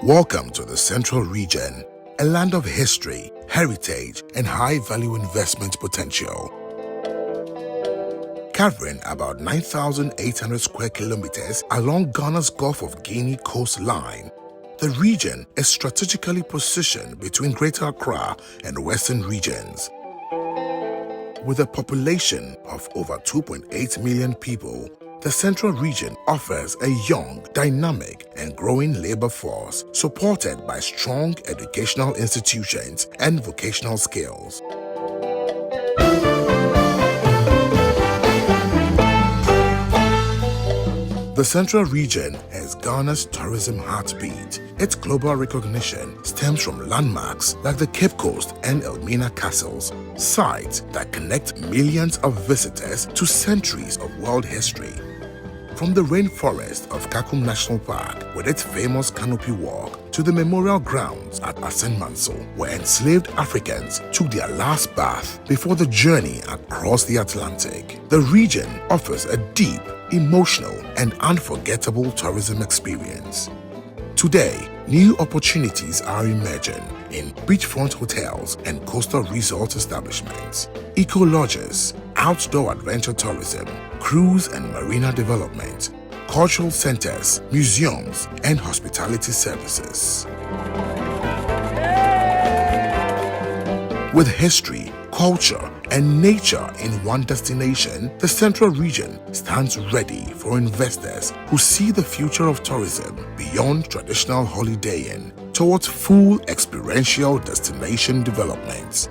Welcome to the Central Region, a land of history, heritage, and high-value investment potential. Covering about 9,800 square kilometers along Ghana's Gulf of Guinea coastline, the region is strategically positioned between Greater Accra and Western regions. With a population of over 2.8 million people, the Central Region offers a young, dynamic, and growing labor force supported by strong educational institutions and vocational skills. The Central Region is Ghana's tourism heartbeat. Its global recognition stems from landmarks like the Cape Coast and Elmina castles, sites that connect millions of visitors to centuries of world history. From the rainforest of Kakum National Park with its famous canopy walk to the memorial grounds at Asen Manso, where enslaved Africans took their last bath before the journey across the Atlantic, the region offers a deep, emotional, and unforgettable tourism experience. Today, new opportunities are emerging in beachfront hotels and coastal resort establishments, eco-lodges, outdoor adventure tourism, cruise and marina development, cultural centers, museums, and hospitality services. With history, culture, and nature in one destination, the Central Region stands ready for investors who see the future of tourism beyond traditional holidaying towards full experiential destination development.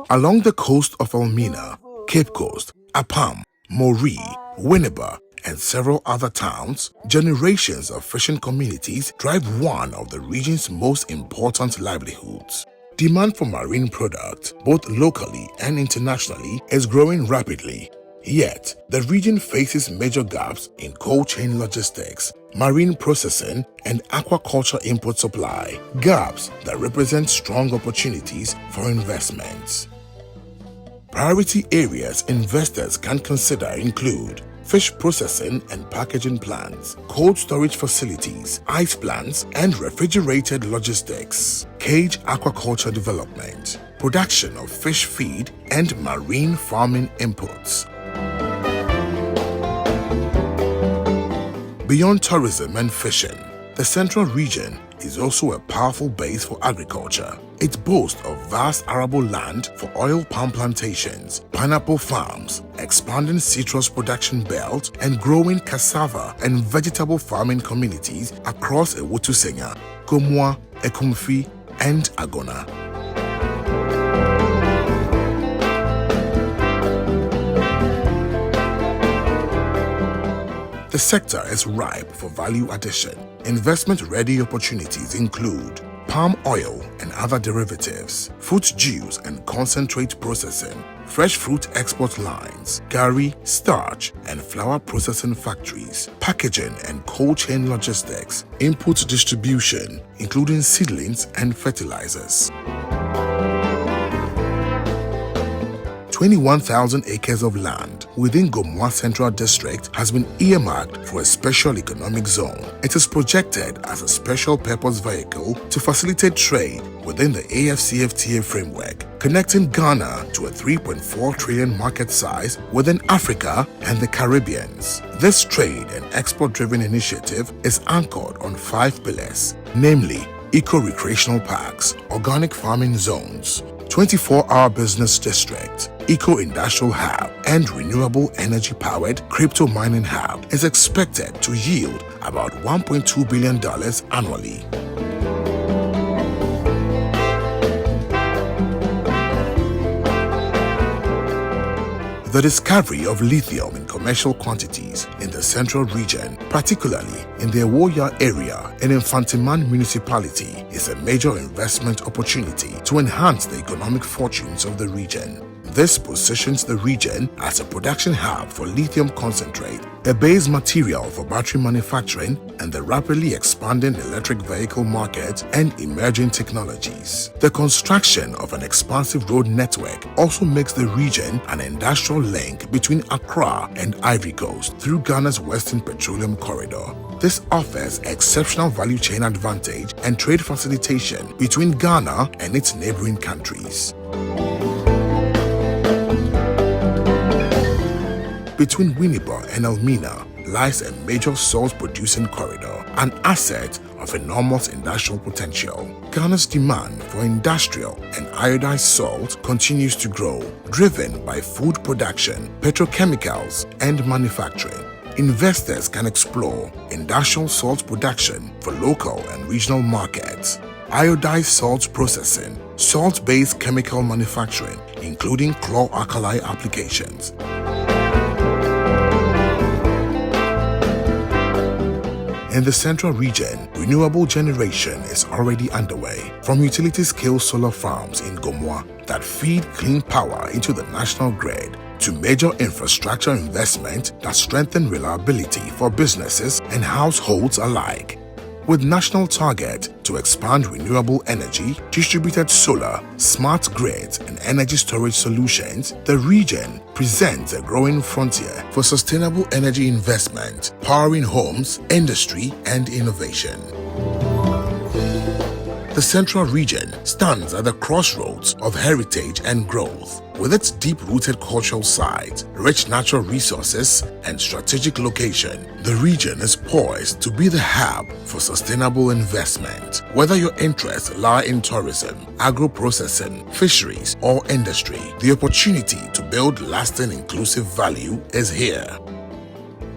Along the coast of Elmina, Cape Coast, Apam, Mori, Winneba, and several other towns, generations of fishing communities drive one of the region's most important livelihoods. Demand for marine products, both locally and internationally, is growing rapidly. Yet, the region faces major gaps in cold chain logistics, marine processing, and aquaculture import supply, gaps that represent strong opportunities for investments. Priority areas investors can consider include fish processing and packaging plants, cold storage facilities, ice plants, and refrigerated logistics, cage aquaculture development, production of fish feed, and marine farming inputs. Beyond tourism and fishing, the Central Region is also a powerful base for agriculture. It boasts of vast arable land for oil palm plantations, pineapple farms, expanding citrus production belt, and growing cassava and vegetable farming communities across Ewutusenya, Komwa, Ekumfi, and Agona. The sector is ripe for value addition. Investment-ready opportunities include palm oil and other derivatives, fruit juice and concentrate processing, fresh fruit export lines, gari, starch, and flour processing factories, packaging and cold chain logistics, input distribution, including seedlings and fertilizers. 21,000 acres of land within Gomwa Central District has been earmarked for a special economic zone. It is projected as a special purpose vehicle to facilitate trade within the AFCFTA framework, connecting Ghana to a 3.4 trillion market size within Africa and the Caribbean. This trade and export-driven initiative is anchored on 5 pillars, namely eco-recreational parks, organic farming zones, 24-hour business district, eco-industrial hub, and renewable energy-powered crypto mining hub is expected to yield about $1.2 billion annually. The discovery of lithium in commercial quantities in the Central Region, particularly in the Ewoya area in Infantiman municipality, is a major investment opportunity to enhance the economic fortunes of the region. This positions the region as a production hub for lithium concentrate, a base material for battery manufacturing, and the rapidly expanding electric vehicle market and emerging technologies. The construction of an expansive road network also makes the region an industrial link between Accra and Ivory Coast through Ghana's Western Petroleum Corridor. This offers exceptional value chain advantage and trade facilitation between Ghana and its neighboring countries. Between Winneba and Elmina lies a major salt-producing corridor, an asset of enormous industrial potential. Ghana's demand for industrial and iodized salt continues to grow, driven by food production, petrochemicals, and manufacturing. Investors can explore industrial salt production for local and regional markets, iodized salt processing, salt-based chemical manufacturing, including chlor-alkali applications. In the central region, renewable generation is already underway, from utility-scale solar farms in Gomwa that feed clean power into the national grid, to major infrastructure investment that strengthen reliability for businesses and households alike. With national target to expand renewable energy, distributed solar, smart grids, and energy storage solutions, the region presents a growing frontier for sustainable energy investment, powering homes, industry, and innovation. The central region stands at the crossroads of heritage and growth. With its deep-rooted cultural sites, rich natural resources, and strategic location, the region is poised to be the hub for sustainable investment. Whether your interests lie in tourism, agro-processing, fisheries, or industry, the opportunity to build lasting inclusive value is here.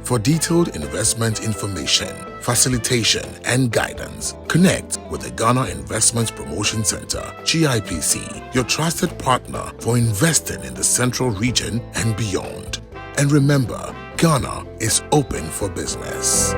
For detailed investment information, facilitation, and guidance, connect with the Ghana Investment Promotion Center, GIPC, your trusted partner for investing in the central region and beyond. And remember, Ghana is open for business.